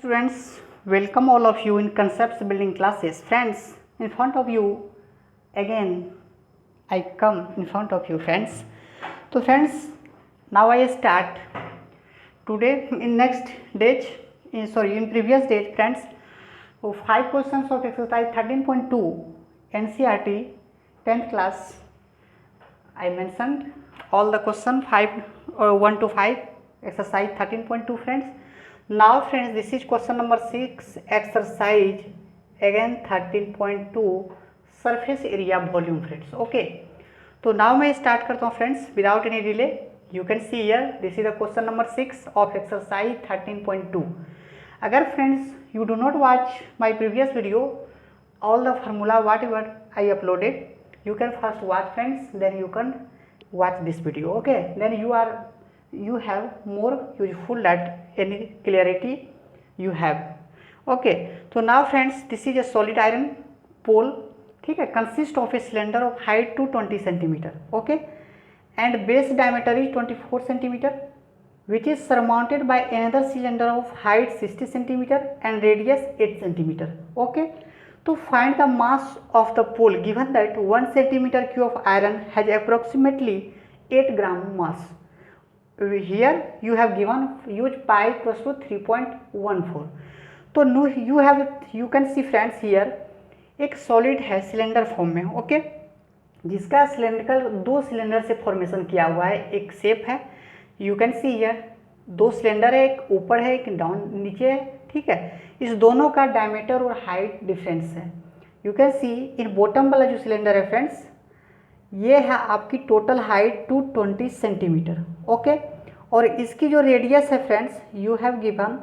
Students, welcome all of you in concepts building classes. Friends, in front of you again I come in front of you friends. So friends, now I start today in next days in previous days friends, 5 questions of exercise 13.2 NCERT 10th class. I mentioned all the question 5 or 1 to 5 exercise 13.2 friends. Now friends, this is question number 6 exercise again 13.2 surface area volume friends. Okay, तो now मैं start करता हूँ friends without any delay. You can see here this is the question number 6 of exercise 13.2. अगर friends you do not watch my previous video, all the formula whatever I uploaded, you can first watch friends, then you can watch this video. Okay, then you have more useful that any clarity you have. Okay, so now friends this is a solid iron pole, ठीक है, consist of a cylinder of height to 20 centimeter. Okay, and base diameter is 24 centimeter, which is surmounted by another cylinder of height 60 centimeter and radius 8 centimeter. Okay, to find the mass of the pole given that 1 centimeter cube of iron has approximately 8 gram mass. Here you have given use pi equals to 3.14. तो you can see friends here एक solid है cylinder form में. Okay, जिसका cylindrical 2 cylinder से formation किया हुआ है. एक शेप है, you can see here 2 cylinder है, एक ऊपर है एक डाउन नीचे है. ठीक है, इस दोनों का डायमीटर और हाइट डिफरेंस है. You can C in bottom वाला जो सिलेंडर है फ्रेंड्स, ये है आपकी टोटल हाइट 220 सेंटीमीटर. ओके, और इसकी जो रेडियस है फ्रेंड्स यू हैव गिवन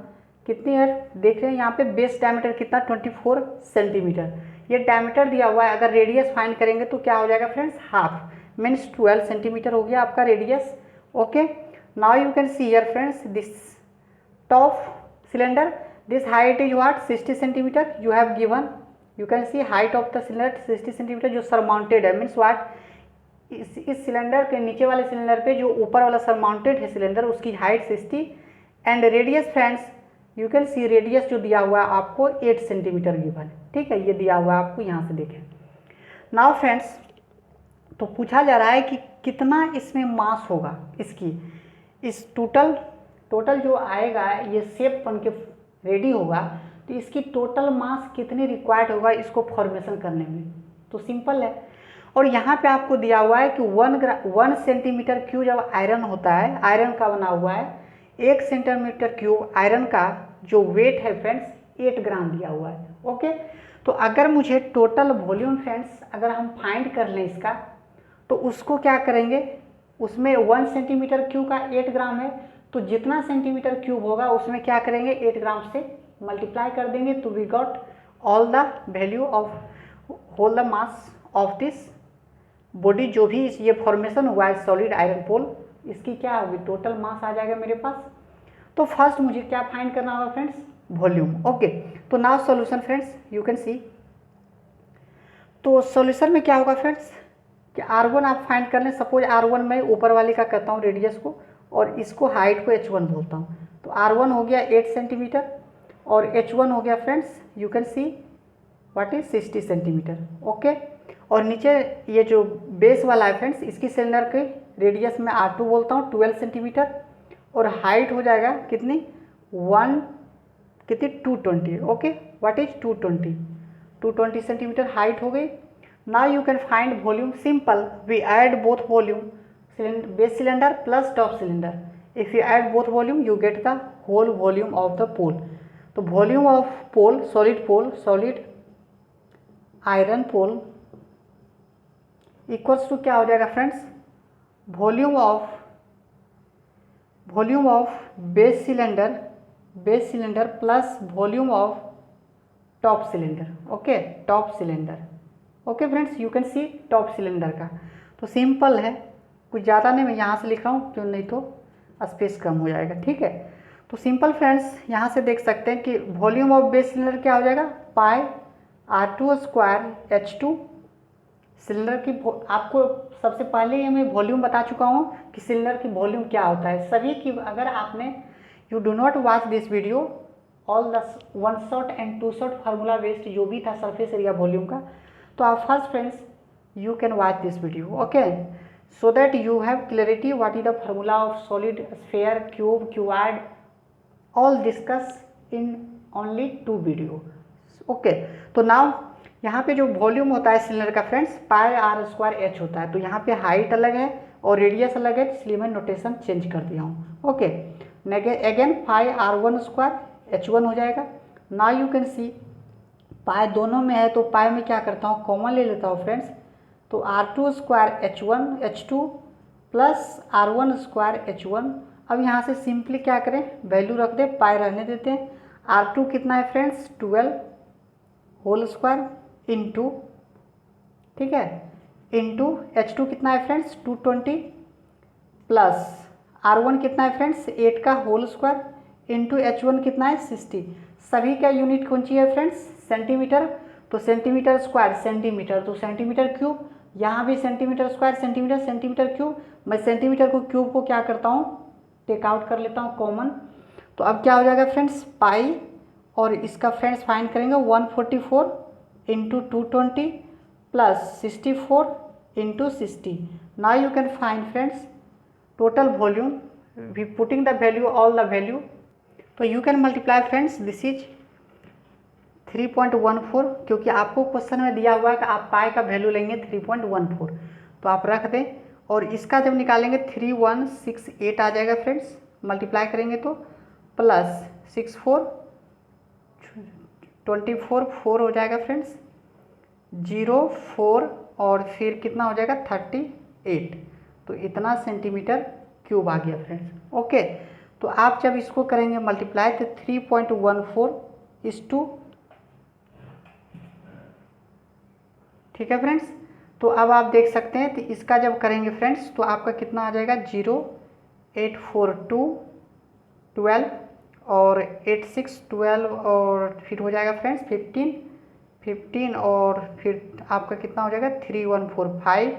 कितनी है, देख रहे हैं यहाँ पे बेस डायमीटर कितना 24 सेंटीमीटर. ये डायमीटर दिया हुआ है, अगर रेडियस फाइंड करेंगे तो क्या हो जाएगा फ्रेंड्स, हाफ मीन्स 12 सेंटीमीटर हो गया आपका radius. Okay, now you can see here friends this top cylinder, this height is what 60 centimetre. You have given, you can C height of the cylinder 60 centimetre जो surmounted है, means what is cylinder के नीचे वाले cylinder पे जो ऊपर वाला surmounted है सिलेंडर उसकी height 60 and radius friends you can C radius जो दिया हुआ है आपको 8 सेंटीमीटर गिवन. ठीक है, ये दिया हुआ है आपको यहाँ से देखें. नाउ फ्रेंड्स, तो पूछा जा रहा है कि कितना इसमें मास होगा इसकी, इस टोटल जो आएगा ये शेप बन के रेडी होगा तो इसकी टोटल मास कितनी रिक्वायर्ड होगा इसको फॉर्मेशन करने में. तो सिंपल है, और यहाँ पे आपको दिया हुआ है कि 1 सेंटीमीटर क्यूब जब आयरन होता है, आयरन का बना हुआ है, 1 सेंटीमीटर क्यूब आयरन का जो वेट है फ्रेंड्स 8 ग्राम दिया हुआ है. ओके, तो अगर मुझे टोटल वॉल्यूम फ्रेंड्स अगर हम फाइंड कर लें इसका, तो उसको क्या करेंगे, उसमें 1 सेंटीमीटर क्यूब का 8 ग्राम है, तो जितना सेंटीमीटर क्यूब होगा उसमें क्या करेंगे 8 ग्राम से मल्टीप्लाई कर देंगे, तो we got all the value of whole the mass of this body. जो भी ये फॉर्मेशन हुआ है सॉलिड आयरन पोल, इसकी क्या होगी टोटल मास आ जाएगा मेरे पास. तो फर्स्ट मुझे क्या फाइंड करना होगा फ्रेंड्स, वॉल्यूम. ओके, तो now solution friends you can सी. तो सॉल्यूशन में क्या होगा फ्रेंड्स कि R1 आप फाइंड कर लें. सपोज R1 मैं ऊपर वाले का कहता हूँ रेडियस को, और इसको हाइट को H1 बोलता हूँ. तो R1 हो गया 8 सेंटीमीटर और H1 हो गया friends you can see what is 60 centimetre. Okay, और नीचे ये जो बेस वाला है फ्रेंड्स इसकी सिलेंडर के रेडियस में R2 बोलता हूँ 12 सेंटीमीटर, और हाइट हो जाएगा कितनी 220. Okay, what is 220 centimetre height हो गई. Now you can find volume. Simple, we add both volume, base cylinder plus top cylinder. If you add both volume you get the whole volume of the pole. तो volume of pole, solid iron pole equals to क्या हो जाएगा friends, volume of base cylinder plus volume of top cylinder. Okay, top cylinder. Okay friends, you can C top cylinder का. तो simple है, कुछ ज़्यादा नहीं, मैं यहाँ से लिख रहा हूँ क्यों, नहीं तो स्पेस कम हो जाएगा. ठीक है, तो सिंपल फ्रेंड्स यहाँ से देख सकते हैं कि वॉल्यूम ऑफ बेस सिलेंडर क्या हो जाएगा पाई R2 स्क्वायर H2. सिलेंडर की आपको सबसे पहले ही मैं वॉल्यूम बता चुका हूँ कि सिलेंडर की वॉल्यूम क्या होता है. सभी की अगर आपने you do not watch this video all the one shot and two shot formula based जो भी था सरफेस एरिया वॉल्यूम का, तो आप first friends you can watch this video, okay, so that you have clarity what is the formula of solid, sphere, cube, cuboid, all discuss in only 2 video, okay। तो now यहाँ पे जो volume होता है cylinder का friends pi r square h होता है, तो यहाँ पे हाइट अलग है और रेडियस अलग है, इसलिए मैं नोटेशन चेंज कर दिया हूँ, okay. Again pi r one square h one हो जाएगा। Now you can see pi दोनों में है, तो पाई में क्या करता हूँ कॉमन ले लेता हूँ फ्रेंड्स, तो r two square h one h two plus r one square h one. अब यहाँ से सिंपली क्या करें वैल्यू रख दें, पाई रहने देते हैं। आर टू कितना है फ्रेंड्स 12 होल स्क्वायर इंटू, ठीक है, इंटू एच टू कितना है फ्रेंड्स 220 प्लस आर वन कितना है फ्रेंड्स 8 का whole square into h one कितना है 60। सभी का यूनिट कौन सी है फ्रेंड्स सेंटीमीटर, तो सेंटीमीटर स्क्वायर सेंटीमीटर, तो सेंटीमीटर क्यूब, यहाँ भी centimetre square centimetre, centimetre cube. मैं सेंटीमीटर को क्यूब को क्या करता हूँ टेक आउट कर लेता हूँ कॉमन, तो अब क्या हो जाएगा फ्रेंड्स पाई और इसका फ्रेंड्स फाइंड करेंगे 144 into 220 plus 64 into 60। Now you can find friends total volume we putting the value all the value, तो you can multiply friends this is 3.14, क्योंकि आपको क्वेश्चन में दिया हुआ है कि आप पाई का वैल्यू लेंगे 3.14, तो आप रख दें और इसका जब निकालेंगे 3168 आ जाएगा फ्रेंड्स, मल्टीप्लाई करेंगे तो प्लस 64 24 4 हो जाएगा फ्रेंड्स 04 और फिर कितना हो जाएगा 38, तो इतना सेंटीमीटर क्यूब आ गया फ्रेंड्स, ओके। तो आप जब इसको करेंगे मल्टीप्लाई तो 3.14 इस टू, ठीक है फ्रेंड्स। तो अब आप देख सकते हैं तो इसका जब करेंगे फ्रेंड्स तो आपका कितना आ जाएगा 0842 12 और 86 12 और फिर हो जाएगा फ्रेंड्स 15 और फिर आपका कितना हो जाएगा 3145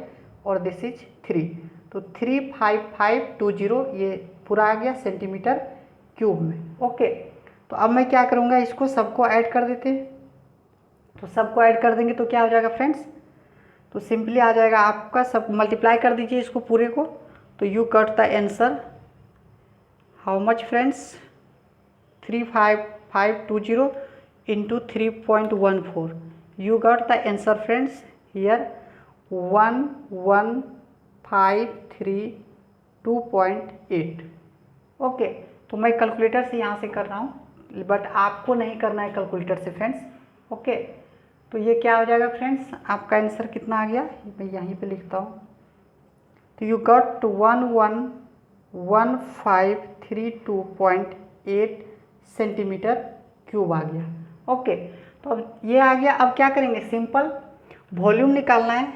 और दिस इज 3, तो 35520 ये पूरा आ गया सेंटीमीटर क्यूब में, ओके। तो अब मैं क्या करूँगा इसको सबको ऐड कर देते हैं, तो सबको ऐड कर देंगे तो क्या हो जाएगा फ्रेंड्स, तो सिंपली आ जाएगा आपका सब मल्टीप्लाई कर दीजिए इसको पूरे को, तो you got the answer how much friends 35520 into 3.14, you got the answer friends here 11532.8, okay. तो मैं कैलकुलेटर से यहाँ से कर रहा हूँ, बट आपको नहीं करना है कैलकुलेटर से फ्रेंड्स, ओके। तो ये क्या हो जाएगा फ्रेंड्स आपका आंसर कितना आ गया, मैं यहीं पे लिखता हूँ, तो यू गॉट 11532.8 सेंटीमीटर क्यूब आ गया, ओके। तो अब ये आ गया, अब क्या करेंगे सिंपल वॉल्यूम निकालना है,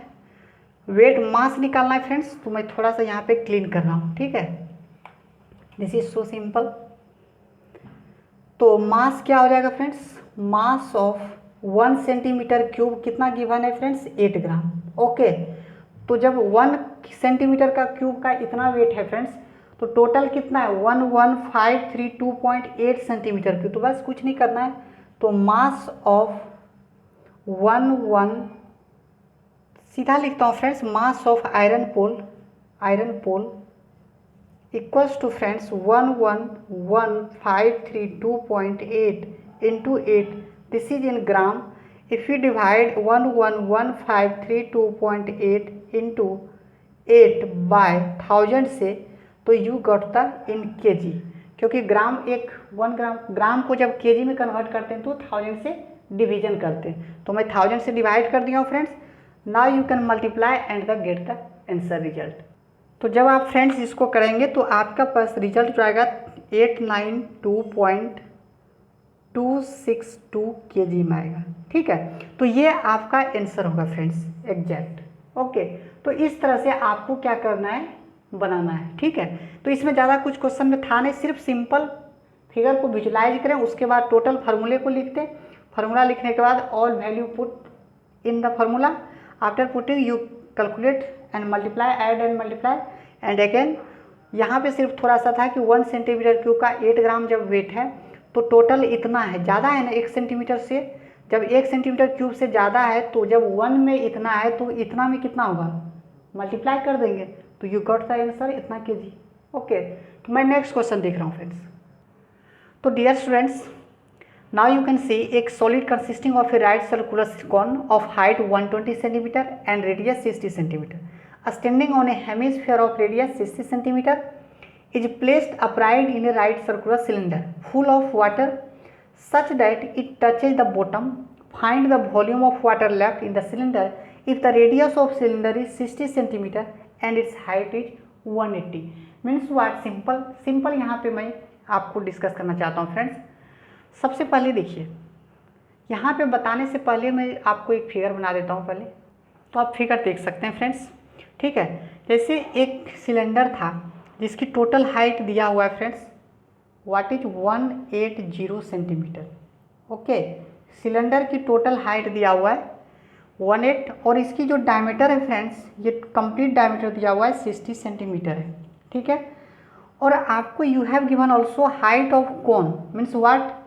वेट मास निकालना है फ्रेंड्स, तो मैं थोड़ा सा यहाँ पे क्लीन कर रहा हूँ, ठीक है, दिस इज सो सिंपल। तो मास क्या हो जाएगा friends, mass of 1 centimetre cube कितना गिवन है फ्रेंड्स 8 ग्राम, ओके। तो जब 1 सेंटीमीटर का क्यूब का इतना वेट है फ्रेंड्स, तो टोटल कितना है 11532.8 सेंटीमीटर क्यूब, तो बस कुछ नहीं करना है, तो मास ऑफ 11 सीधा लिखता हूँ friends, mass of iron pole equals to friends 11532.8 into 8, this is in gram. If you divide 11532.8 into 8 by 1000 से, तो you got the in kg, क्योंकि ग्राम 1 ग्राम को जब kg में कन्वर्ट करते हैं तो 1000 से डिवीजन करते हैं, तो मैं 1000 से डिवाइड कर दिया हूँ friends. Now you can multiply and the gate the answer result. तो जब आप फ्रेंड्स इसको करेंगे तो आपका पास रिजल्ट जो आएगा 892.262 kg में आएगा, ठीक है। तो ये आपका आंसर होगा फ्रेंड्स एग्जैक्ट, ओके। तो इस तरह से आपको क्या करना है बनाना है, ठीक है। तो इसमें ज़्यादा कुछ क्वेश्चन में था नहीं, सिर्फ सिंपल फिगर को विजुलाइज करें, उसके बाद टोटल फार्मूले को लिखते, फार्मूला लिखने के बाद all value put in the formula, after putting you calculate and multiply, add and multiply and again. यहाँ पे सिर्फ थोड़ा सा था कि 1 सेंटीमीटर क्यूब का 8 ग्राम जब वेट है तो टोटल इतना है, ज़्यादा है ना 1 सेंटीमीटर से। जब 1 सेंटीमीटर क्यूब से ज़्यादा है तो जब 1 में इतना है तो इतना में कितना होगा, मल्टीप्लाई कर देंगे तो यू गॉट द आंसर इतना केजी। ओके, तो मैं नेक्स्ट क्वेश्चन देख रहा हूँ फ्रेंड्स। तो dear students, now you can see एक solid consisting of a right circular cone of height 120 cm and radius 60 cm standing on a hemisphere of radius 60 cm is placed upright in a right circular cylinder full of water such that it touches the bottom. Find the volume of water left in the cylinder if the radius of cylinder is 60 cm and its height is 180. Means what? simple यहाँ पे मैं आपको discuss करना चाहता हूँ friends. सबसे पहले देखिए, यहाँ पे बताने से पहले मैं आपको एक फिगर बना देता हूँ पहले, तो आप फिगर देख सकते हैं फ्रेंड्स। ठीक है, जैसे एक सिलेंडर था जिसकी टोटल हाइट दिया हुआ है friends, what is 180 centimetre. Okay, cylinder की टोटल हाइट दिया हुआ है 18 और इसकी जो डायमीटर है फ्रेंड्स, ये कंप्लीट डायमीटर दिया हुआ है 60 सेंटीमीटर है। ठीक है, और आपको you have given also height of cone, means what,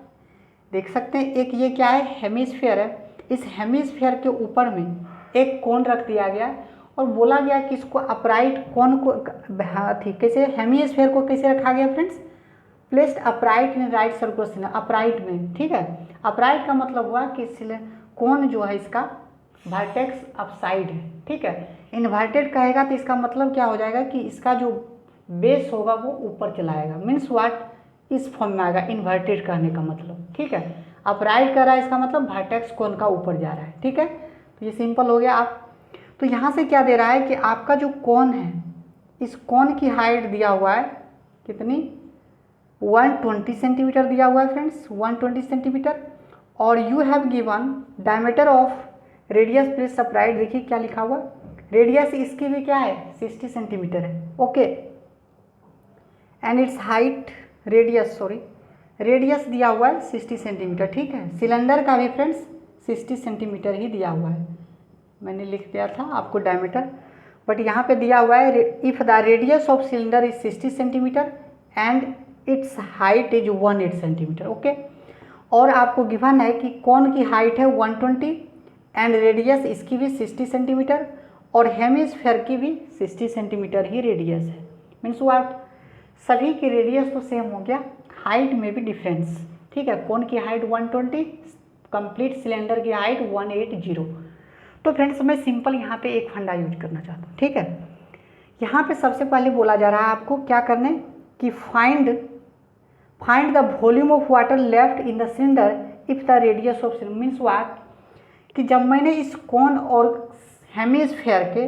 देख सकते हैं एक ये क्या है, हेमिस्फीयर है। इस हेमिस्फीयर के ऊपर में एक कोन रख दिया गया और बोला गया कि इसको अपराइट कोन को ठीक कैसे, हेमिस्फीयर को कैसे रखा गया friends, placed upright in right circular, upright में। ठीक है, अपराइट का मतलब हुआ कि कोन जो है इसका वर्टेक्स अपसाइड है। ठीक है, इन्वर्टेड कहेगा तो इसका मतलब क्या हो जाएगा कि इसका जो बेस होगा वो ऊपर चलाएगा, मीन्स व्हाट, इस फॉर्म में आएगा इन्वर्टेड कहने का मतलब। ठीक है, अपराइट कर रहा है इसका मतलब वर्टेक्स कोन का ऊपर जा रहा है। ठीक है, तो ये सिंपल हो गया। आप तो यहाँ से क्या दे रहा है कि आपका जो कोन है, इस कोन की हाइट दिया हुआ है कितनी, 120 सेंटीमीटर दिया हुआ है फ्रेंड्स, 120 सेंटीमीटर। और you have given diameter of radius place upright, देखिए क्या लिखा हुआ, रेडियस इसकी भी क्या है 60 सेंटीमीटर है। Okay, and it's height, radius दिया हुआ है 60 सेंटीमीटर। ठीक है, सिलेंडर का भी फ्रेंड्स 60 सेंटीमीटर ही दिया हुआ है, मैंने लिख दिया था आपको डायमीटर, बट यहाँ पे दिया हुआ है if the radius of cylinder is 60 centimetre and it's height is 180 centimetre. Okay, और आपको गिवन है कि कोन की हाइट है 120 एंड रेडियस इसकी भी 60 सेंटीमीटर और हेमिस्फीयर की भी 60 सेंटीमीटर ही रेडियस है। मीन्स व्हाट, सभी की रेडियस तो सेम हो गया, हाइट में भी डिफरेंस। ठीक है, कोन की हाइट 120, कंप्लीट सिलेंडर की हाइट 180। तो फ्रेंड्स मैं सिंपल यहाँ पे एक फंडा यूज करना चाहता हूँ। ठीक है, यहाँ पे सबसे पहले बोला जा रहा है आपको क्या करने कि find the volume of water left in the cylinder if the radius of cylinder, means what, कि जब मैंने इस कोन और हेमिस्फीयर के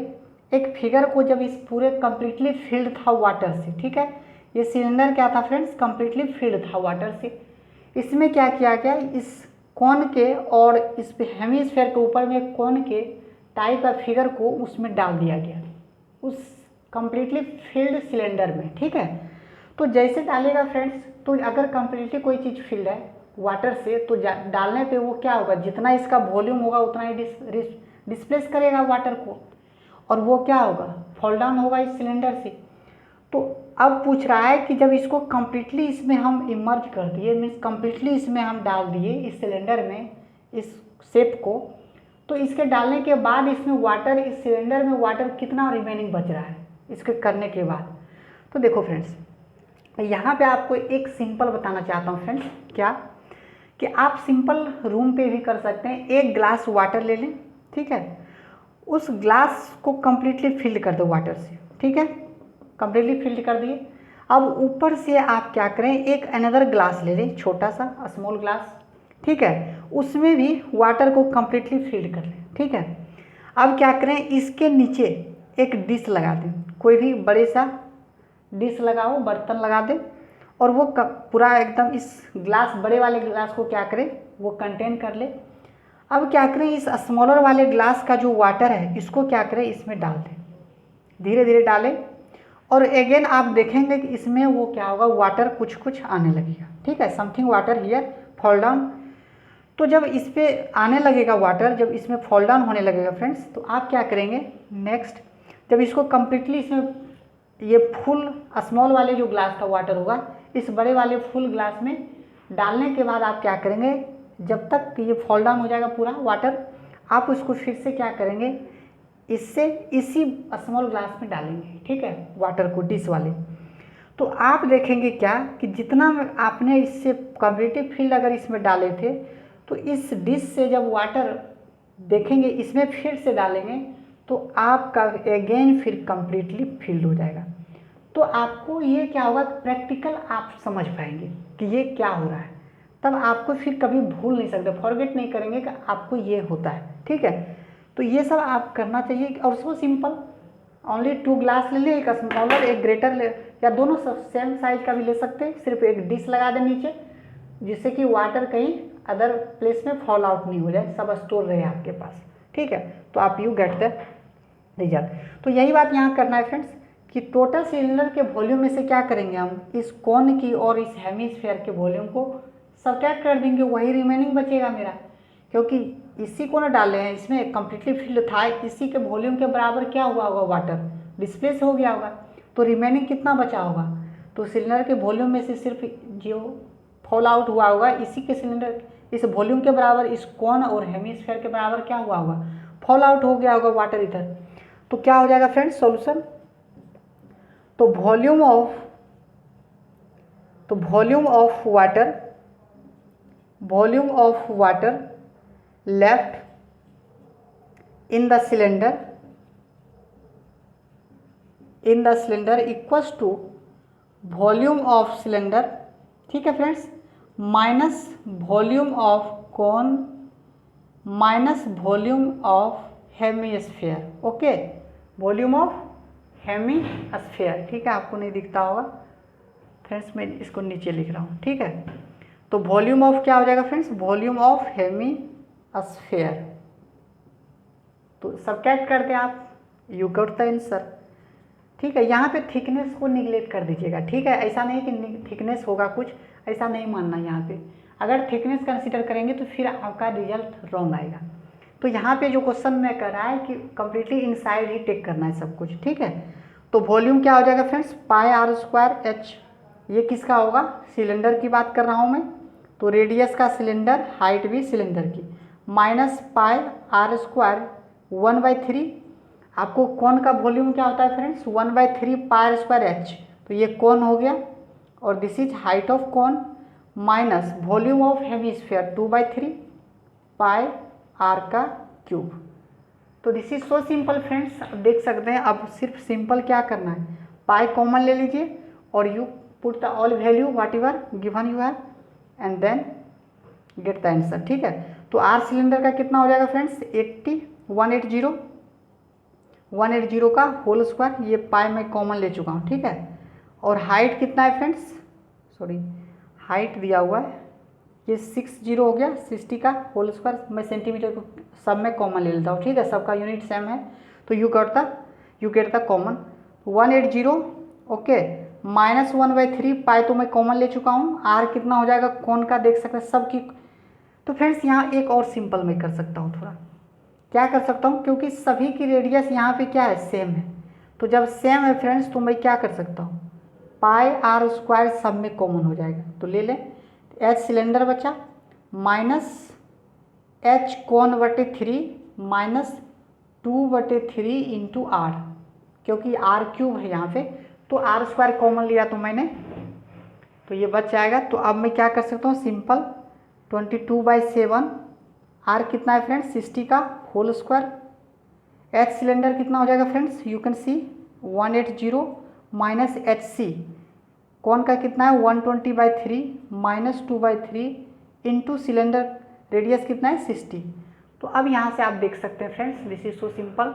एक फिगर को जब इस पूरे कंप्लीटली फिल्ड था वाटर से। ठीक है, ये सिलेंडर क्या था फ्रेंड्स, कंप्लीटली फिल्ड था वाटर से। इसमें क्या किया गया, इस कोन के और इस हेमिस्फीयर के ऊपर में कोन के टाइप का फिगर को उसमें डाल दिया गया उस कंप्लीटली फिल्ड सिलेंडर में। ठीक है, तो जैसे डालेगा फ्रेंड्स, तो अगर कंप्लीटली कोई चीज़ फिल्ड है वाटर से तो डालने पे वो क्या होगा, जितना इसका वॉल्यूम होगा उतना ही डिस्प्लेस करेगा वाटर को, और वो क्या होगा, फॉल डाउन होगा इस सिलेंडर से। तो अब पूछ रहा है कि जब इसको कम्प्लीटली इसमें हम इमर्ज कर दिए, मीन्स कम्प्लीटली इसमें हम डाल दिए इस सिलेंडर में इस शेप को, तो इसके डालने के बाद इसमें वाटर, इस सिलेंडर में वाटर कितना रिमेनिंग बच रहा है इसके करने के बाद। तो देखो फ्रेंड्स, यहाँ पे आपको एक सिंपल बताना चाहता हूँ फ्रेंड्स, क्या कि आप सिंपल रूम पे भी कर सकते हैं। एक ग्लास वाटर ले लें, ठीक है, उस ग्लास को कम्प्लीटली फिल्ड कर दो वाटर से। ठीक है, कम्प्लीटली फिल्ड कर दिए। अब ऊपर से आप क्या करें, एक अनदर ग्लास ले लें, छोटा सा स्मॉल ग्लास। ठीक है, उसमें भी वाटर को कम्प्लीटली फिल्ड कर लें। ठीक है, अब क्या करें, इसके नीचे एक डिश लगा दें, कोई भी बड़े सा डिश लगाओ, बर्तन लगा दें, और वो पूरा एकदम इस ग्लास, बड़े वाले ग्लास को क्या करें, वो कंटेन कर ले। अब क्या करें, इस स्मॉलर वाले ग्लास का जो वाटर है इसको क्या करें, इसमें डाल दें, धीरे धीरे डालें, और अगेन आप देखेंगे कि इसमें वो क्या होगा, वाटर कुछ कुछ आने लगेगा। ठीक है, something water here fall down. तो जब इस पर आने लगेगा वाटर, जब इसमें फॉल डाउन होने लगेगा फ्रेंड्स, तो आप क्या करेंगे नेक्स्ट, जब इसको कम्प्लीटली इसमें ये फुल स्मॉल वाले जो ग्लास का वाटर होगा इस बड़े वाले फुल ग्लास में डालने के बाद आप क्या करेंगे, जब तक ये फॉल डाउन हो जाएगा पूरा वाटर, आप उसको फिर से क्या करेंगे, इससे इसी स्मॉल ग्लास में डालेंगे, ठीक है, वाटर को, डिश वाले। तो आप देखेंगे क्या कि जितना आपने इससे कंपेरेटिव फील्ड अगर इसमें डाले थे, तो इस डिश से जब वाटर देखेंगे इसमें फिर से डालेंगे तो आपका अगेन फिर कंप्लीटली फिल्ड हो जाएगा। तो आपको ये क्या होगा, प्रैक्टिकल आप समझ पाएंगे कि ये क्या हो रहा है, तब आपको फिर कभी भूल नहीं सकते, फॉरगेट नहीं करेंगे कि आपको ये होता है, ठीक है। तो ये सब आप करना चाहिए, और सो सिंपल, ओनली 2 ग्लास ले लिए, एक स्मॉलर एक ग्रेटर ले, या दोनों सेम साइज का भी ले सकते हैं, सिर्फ एक डिश लगा दें नीचे, जिससे कि वाटर कहीं अदर प्लेस में फॉल आउट नहीं हो जाए, सब स्टोर रहे आपके पास, ठीक है। तो आप यू गेट द रिजल्ट। तो यही बात यहाँ करना है फ्रेंड्स, कि टोटल सिलेंडर के वॉल्यूम में से क्या करेंगे हम, इस कोन की और इस हेमिस्फीयर के वॉल्यूम को सब्ट्रैक्ट कर देंगे, वही रिमेनिंग बचेगा मेरा, क्योंकि इसी को ना डाले हैं, इसमें कम्प्लीटली फिल्ड था, इसी के वॉल्यूम के बराबर क्या हुआ होगा, वाटर डिस्प्लेस हो गया होगा, तो रिमेनिंग कितना बचा होगा, तो सिलेंडर के वॉल्यूम में से सिर्फ जो फॉल आउट हुआ होगा इसी के सिलेंडर इस वॉल्यूम के बराबर, इस कोन और हेमिस्फीयर के बराबर क्या हुआ होगा, फॉल आउट हो गया होगा वाटर इधर। तो क्या हो जाएगा फ्रेंड्स सॉल्यूशन, तो volume of water left in the cylinder equals to volume of cylinder, ठीक है friends, minus volume of cone minus volume of hemisphere, okay, volume of hemisphere, ठीक है, आपको नहीं दिखता होगा फ्रेंड्स, मैं इसको नीचे लिख रहा हूँ, ठीक है। तो वॉल्यूम ऑफ क्या हो जाएगा फ्रेंड्स, वॉल्यूम ऑफ हेमिस्फीयर, तो सब्ट्रैक्ट करते हैं आप, यू गॉट द आंसर, ठीक है। यहाँ पे थिकनेस को निगलेक्ट कर दीजिएगा, ठीक है, ऐसा नहीं कि थिकनेस होगा कुछ, ऐसा नहीं मानना यहाँ पे, अगर थिकनेस कंसीडर करेंगे तो फिर आपका रिजल्ट रॉन्ग आएगा। तो यहाँ पे जो क्वेश्चन में कर रहा है कि कंप्लीटली इनसाइड ही टेक करना है सब कुछ, ठीक है। तो वॉल्यूम क्या हो जाएगा friends, pi r square h, ये किसका होगा, सिलेंडर की बात कर रहा हूँ मैं, तो रेडियस का सिलेंडर, हाइट भी सिलेंडर की, माइनस पाई आर स्क्वायर 1/3, आपको कोन का वॉल्यूम क्या होता है फ्रेंड्स, 1/3 पाई स्क्वायर एच, तो ये कोन हो गया, और this is height of cone, minus volume of hemisphere 2/3 pi r का क्यूब। तो this is so simple friends, अब देख सकते हैं, अब सिर्फ सिंपल क्या करना है, पाई कॉमन ले लीजिए और you put the all value whatever given you have and then get the answer, ठीक है। तो आर सिलेंडर का कितना हो जाएगा फ्रेंड्स, 180 का होल स्क्वायर, ये पाई में कॉमन ले चुका हूँ, ठीक है। और हाइट कितना है फ्रेंड्स, सॉरी हाइट दिया हुआ है, ये 60 हो गया, 60 का होल स्क्वायर, मैं सेंटीमीटर को सब में कॉमन ले लेता हूँ, ठीक है, सबका यूनिट सेम है, तो you get the common 180, okay, minus 1/3 पाई तो मैं कॉमन ले चुका हूँ, आर कितना हो जाएगा कौन का देख सकते हैं सबकी। तो फ्रेंड्स यहाँ एक और सिंपल मैं कर सकता हूँ, थोड़ा क्या कर सकता हूँ, क्योंकि सभी की रेडियस यहाँ पे क्या है, सेम है, तो जब सेम है फ्रेंड्स तो मैं क्या कर सकता हूँ, पाई आर स्क्वायर सब में कॉमन हो जाएगा, तो ले लें, एच सिलेंडर बचा, minus H cone minus 2/3 into R, क्योंकि आर क्यूब है यहाँ पे, तो आर स्क्वायर कॉमन लिया तो मैंने, तो ये बच जाएगा। तो अब मैं क्या कर सकता हूँ, सिंपल 22/7, आर कितना है फ्रेंड्स, 60 का होल स्क्वायर, एच सिलेंडर कितना हो जाएगा friends, you can see 180 minus h c, कौन का कितना है 120/3 माइनस 2/3 इंटू सिलेंडर रेडियस कितना है 60। तो अब यहाँ से आप देख सकते हैं friends, this is so simple,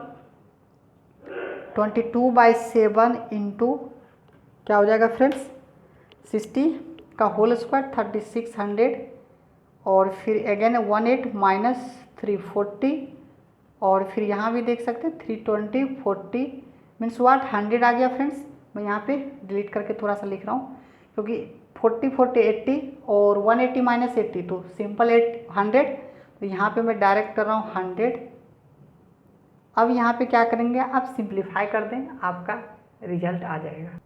22/7 into क्या हो जाएगा फ्रेंड्स, 60 का होल स्क्वायर 3600, और फिर अगेन 18 माइनस 340, और फिर यहाँ भी देख सकते हैं 320 40 मीन्स वाट 100 आ गया फ्रेंड्स। मैं यहाँ पे डिलीट करके थोड़ा सा लिख रहा हूँ, क्योंकि 40 40 80 और 180 माइनस 80 तो सिंपल 100, तो यहाँ पे मैं डायरेक्ट कर रहा हूँ 100। अब यहाँ पे क्या करेंगे, आप सिंप्लीफाई कर दें, आपका रिजल्ट आ जाएगा।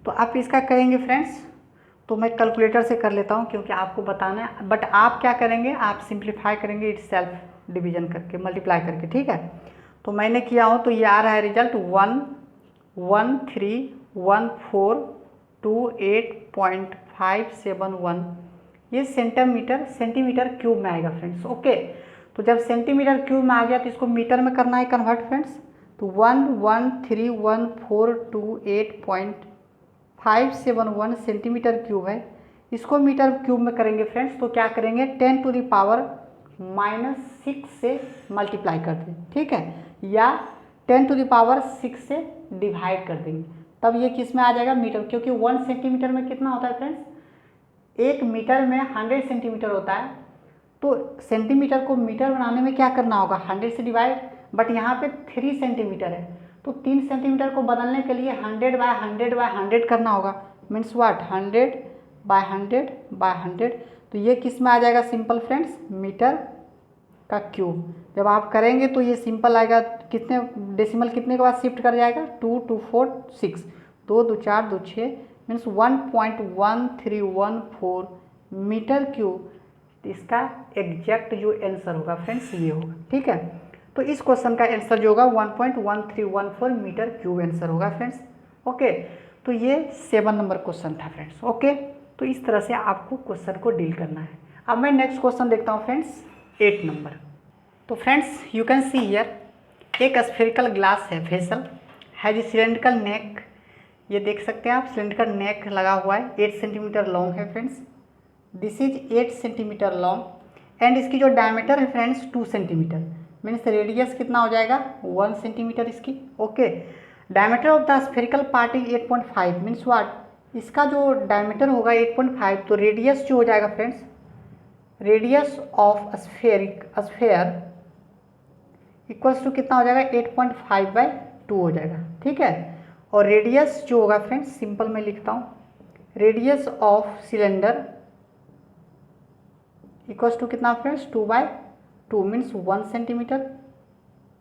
तो आप इसका करेंगे फ्रेंड्स, तो मैं कैलकुलेटर से कर लेता हूँ क्योंकि आपको बताना है, बट आप क्या करेंगे, आप सिंप्लीफाई करेंगे इट सेल्फ डिवीजन करके, मल्टीप्लाई करके, ठीक है। तो मैंने किया हूँ तो ये आ रहा है रिजल्ट 1131428.571, ये सेंटीमीटर क्यूब में आएगा फ्रेंड्स। ओके, तो जब सेंटीमीटर क्यूब में आ गया तो इसको मीटर में करना है कन्वर्ट फ्रेंड्स। तो 1131428.571 सेंटीमीटर क्यूब है, इसको मीटर क्यूब में करेंगे फ्रेंड्स। तो क्या करेंगे, 10⁻⁻6 से मल्टीप्लाई कर दें, ठीक है, या 10⁻6 से डिवाइड कर देंगे, तब ये किस में आ जाएगा, मीटर। क्योंकि 1 सेंटीमीटर में कितना होता है फ्रेंड्स, 1 मीटर में 100 सेंटीमीटर होता है। तो सेंटीमीटर को मीटर बनाने में क्या करना होगा, 100 से डिवाइड, बट यहाँ पे 3 सेंटीमीटर है तो 3 सेंटीमीटर को बदलने के लिए 100/100/100 करना होगा, मीन्स व्हाट, 100/100/100। तो ये किस में आ जाएगा सिंपल फ्रेंड्स, मीटर का क्यूब। जब आप करेंगे तो ये सिंपल आएगा, कितने डेसिमल कितने के बाद शिफ्ट कर जाएगा, 2 2 4 6, 2 2 4 2 6, मीन्स 1.1314 मीटर क्यूब। इसका एग्जैक्ट जो आंसर होगा फ्रेंड्स ये होगा, ठीक है। तो इस क्वेश्चन का आंसर जो होगा 1.1314 मीटर क्यूब आंसर होगा फ्रेंड्स। ओके, तो ये 7 नंबर क्वेश्चन था फ्रेंड्स। ओके, तो इस तरह से आपको क्वेश्चन को डील करना है। अब मैं नेक्स्ट क्वेश्चन देखता हूँ फ्रेंड्स, 8 नंबर। तो friends you can see here, एक स्फेरिकल ग्लास है वेसल हैज सिलेंड्रिकल नेक, ये देख सकते हैं आप, सिलेंड्रिकल नेक लगा हुआ है, 8 सेंटीमीटर लॉन्ग है friends, this is 8 centimetre long, and इसकी जो डायमीटर है फ्रेंड्स 2 सेंटीमीटर, मीन्स रेडियस कितना हो जाएगा, 1 सेंटीमीटर इसकी। Okay, diameter of the spherical part is 8.5, means what, इसका जो डायमीटर होगा 8.5, तो रेडियस जो हो जाएगा friends, radius of sphere equals to कितना हो जाएगा, 8.5/2 हो जाएगा, ठीक है। और रेडियस जो होगा फ्रेंड्स, सिंपल मैं लिखता हूँ, radius of cylinder equals to कितना friends, 2/2 means 1 centimetre.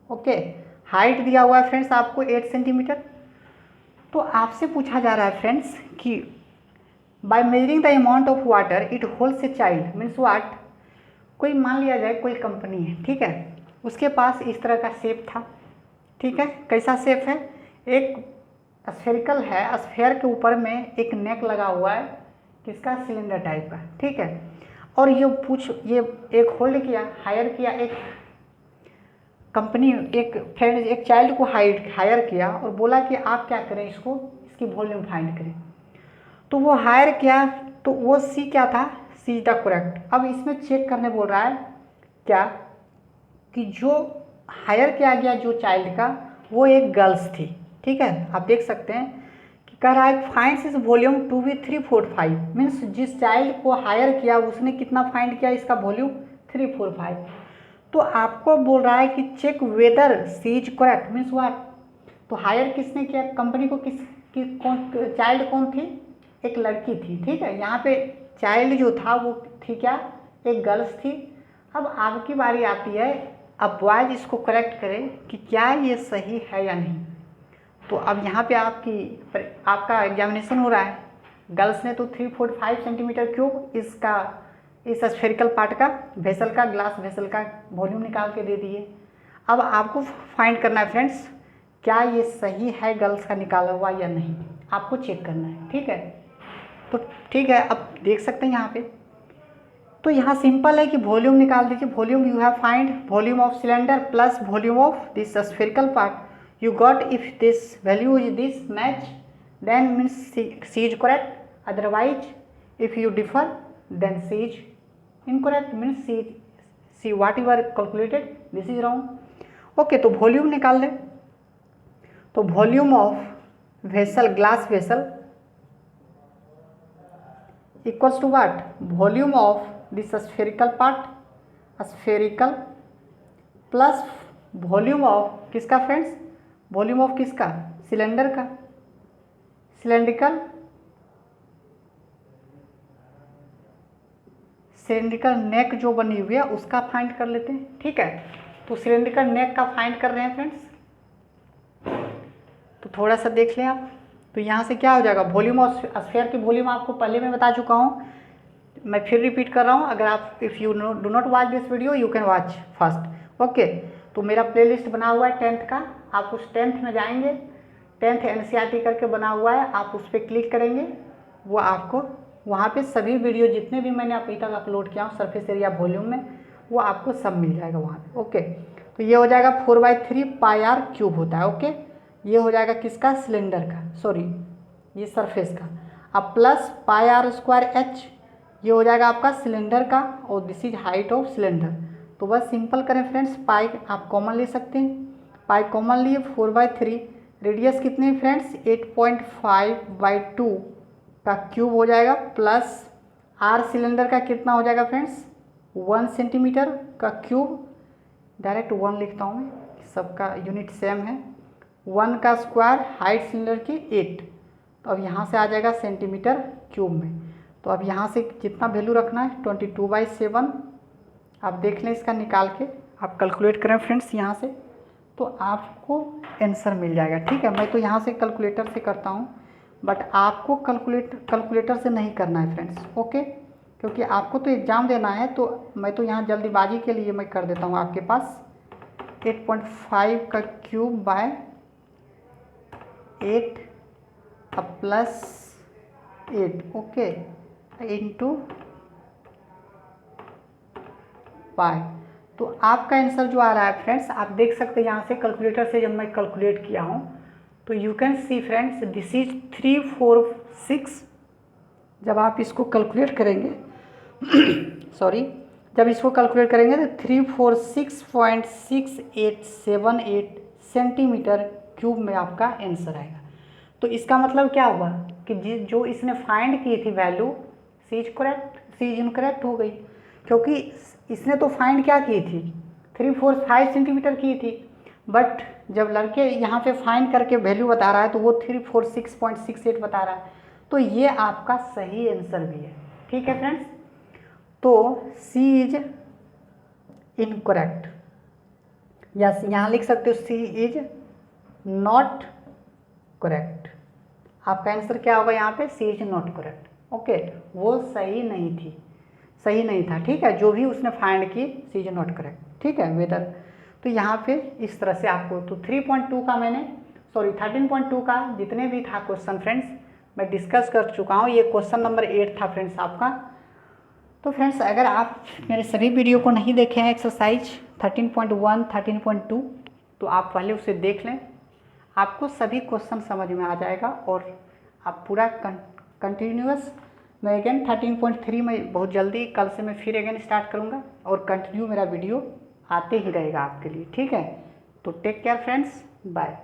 Okay, height दिया हुआ है फ्रेंड्स आपको 8 सेंटीमीटर। तो आपसे पूछा जा रहा है फ्रेंड्स कि by measuring the amount of water it holds a child, means what, कोई मान लिया जाए कोई कंपनी है, ठीक है, उसके पास इस तरह का शेप था, ठीक है, कैसा शेप है, एक स्फेरिकल है, स्फेयर के ऊपर में एक नेक लगा हुआ है, किसका, सिलेंडर टाइप का, ठीक है। और ये एक होल्ड किया, हायर किया, एक कंपनी, एक फ्रेंड, एक चाइल्ड को हायर किया और बोला कि आप क्या करें, इसकी वॉल्यूम फाइंड करें। तो वो हायर किया, तो वो सी क्या था, सी इज द करेक्ट। अब इसमें चेक करने बोल रहा है क्या, कि जो हायर किया गया जो चाइल्ड का, वो एक गर्ल्स थी, ठीक है। आप देख सकते हैं कि कह रहा है finds is volume 2v345, means जिस चाइल्ड को हायर किया उसने कितना फाइंड किया, इसका वॉल्यूम 345। तो आपको बोल रहा है कि check whether c is correct, means what, तो हायर किसने किया, कंपनी को चाइल्ड कौन थी, एक लड़की थी, ठीक है। यहाँ पे चाइल्ड जो था वो थी क्या, एक गर्ल्स थी। अब आपकी बारी आती है, अब बॉयज इसको करेक्ट करें कि क्या ये सही है या नहीं। तो अब यहाँ पे आपका एग्जामिनेशन हो रहा है, गर्ल्स ने तो 345 सेंटीमीटर क्यूब इस स्फेरिकल पार्ट का, वेसल का, ग्लास वेसल का वॉल्यूम निकाल के दे दिए। अब आपको फाइंड करना है फ्रेंड्स, क्या ये सही है गर्ल्स का निकाला हुआ या नहीं, आपको चेक करना है, ठीक है। तो ठीक है, अब देख सकते हैं यहाँ पे, तो यहाँ सिंपल है कि वॉल्यूम निकाल दीजिए, volume you have find volume of cylinder plus volume of this spherical part, you got if this value is this match then means c is correct, otherwise if you differ then c is incorrect, means c what you are calculated this is wrong. Okay, तो volume निकाल लें, तो volume of vessel, glass vessel equals to what, volume of this spherical part, spherical plus volume of किसका friends, volume of किसका, cylinder का, cylindrical neck जो बनी हुई है उसका फाइंड कर लेते हैं, ठीक है। तो सिलेंड्रिकल नेक का फाइंड कर रहे हैं फ्रेंड्स, तो थोड़ा सा देख लें आप, तो यहाँ से क्या हो जाएगा, वॉल्यूम ऑफ स्फीयर की वॉल्यूम आपको पहले मैं बता चुका हूँ, मैं फिर रिपीट कर रहा हूँ। अगर आप if you do not watch this video you can watch first. Okay, तो मेरा प्लेलिस्ट बना हुआ है 10th का, आप उस 10th में जाएंगे, 10th NCERT करके बना हुआ है, आप उस पर क्लिक करेंगे, वो आपको वहाँ पे सभी वीडियो जितने भी मैंने अभी तक अपलोड किया हूँ सरफेस एरिया वॉल्यूम में, वो आपको सब मिल जाएगा वहाँ पे। ओके, तो ये हो जाएगा 4/3 पाई आर क्यूब होता है। ओके, ये हो जाएगा किसका, सिलेंडर का, सॉरी ये सरफेस का। अब plus pi r square h, ये हो जाएगा आपका सिलेंडर का, और this is height of cylinder. तो बस सिंपल करें फ्रेंड्स, पाई आप कॉमन ले सकते हैं, पाई कॉमन लिए 4/3, रेडियस कितनी फ्रेंड्स 8.5/2 का क्यूब हो जाएगा, प्लस आर सिलेंडर का कितना हो जाएगा फ्रेंड्स 1 सेंटीमीटर का क्यूब, डायरेक्ट 1 लिखता हूँ मैं, सबका यूनिट सेम है, 1 का स्क्वायर, हाइट सिलेंडर की 8, तो अब यहाँ से आ जाएगा सेंटीमीटर क्यूब में। तो अब यहाँ से जितना वैल्यू रखना है 22/7, आप देख लें इसका निकाल के, आप कैलकुलेट करें फ्रेंड्स यहाँ से, तो आपको आंसर मिल जाएगा। ठीक है, मैं तो यहाँ से कैलकुलेटर से करता हूँ, बट आपको कैलकुलेटर से नहीं करना है फ्रेंड्स। ओके, क्योंकि आपको तो एग्ज़ाम देना है, तो मैं तो यहाँ जल्दीबाजी के लिए मैं कर देता हूँ आपके पास 8.5 का cube by 8 plus 8, okay, into pi. तो आपका आंसर जो आ रहा है फ्रेंड्स, आप देख सकते हैं यहाँ से कैलकुलेटर से जब मैं कैलकुलेट किया हूँ, तो you can C friends this is 346। जब आप इसको कैलकुलेट करेंगे सॉरी, जब इसको कैलकुलेट करेंगे तो 346.6878 सेंटीमीटर क्यूब में आपका आंसर आएगा। तो इसका मतलब क्या हुआ कि जो इसने फाइंड की थी value, c is correct, c is incorrect हो गई, क्योंकि इसने तो फाइंड क्या की थी 345 सेंटीमीटर की थी, बट जब लड़के यहाँ पे फाइंड करके वैल्यू बता रहा है तो वो 346.68 बता रहा है, तो ये आपका सही आंसर भी है। ठीक है फ्रेंड्स, तो सी इज इनकरेक्ट, यस यहाँ लिख सकते हो सी इज नॉट करेक्ट। आपका आंसर क्या होगा यहाँ पे, सी इज नॉट करेक्ट। ओके, वो सही नहीं थी, सही नहीं था। ठीक है, जो भी उसने फाइंड की सी इज नॉट करेक्ट। ठीक है वेदर, तो यहाँ पे इस तरह से आपको, तो 3.2 का मैंने, सॉरी 13.2 का जितने भी था क्वेश्चन फ्रेंड्स मैं डिस्कस कर चुका हूँ। ये क्वेश्चन नंबर 8 था फ्रेंड्स आपका। तो फ्रेंड्स अगर आप मेरे सभी वीडियो को नहीं देखे हैं एक्सरसाइज 13.1, 13.2, तो आप पहले उसे देख लें, आपको सभी क्वेश्चन समझ में आ जाएगा, और आप पूरा कंटिन्यूअस, मैं अगेन 13.3 में बहुत जल्दी कल से मैं फिर अगेन स्टार्ट करूँगा, और कंटिन्यू मेरा वीडियो आते ही रहेगा आपके लिए। ठीक है, तो टेक केयर फ्रेंड्स, बाय।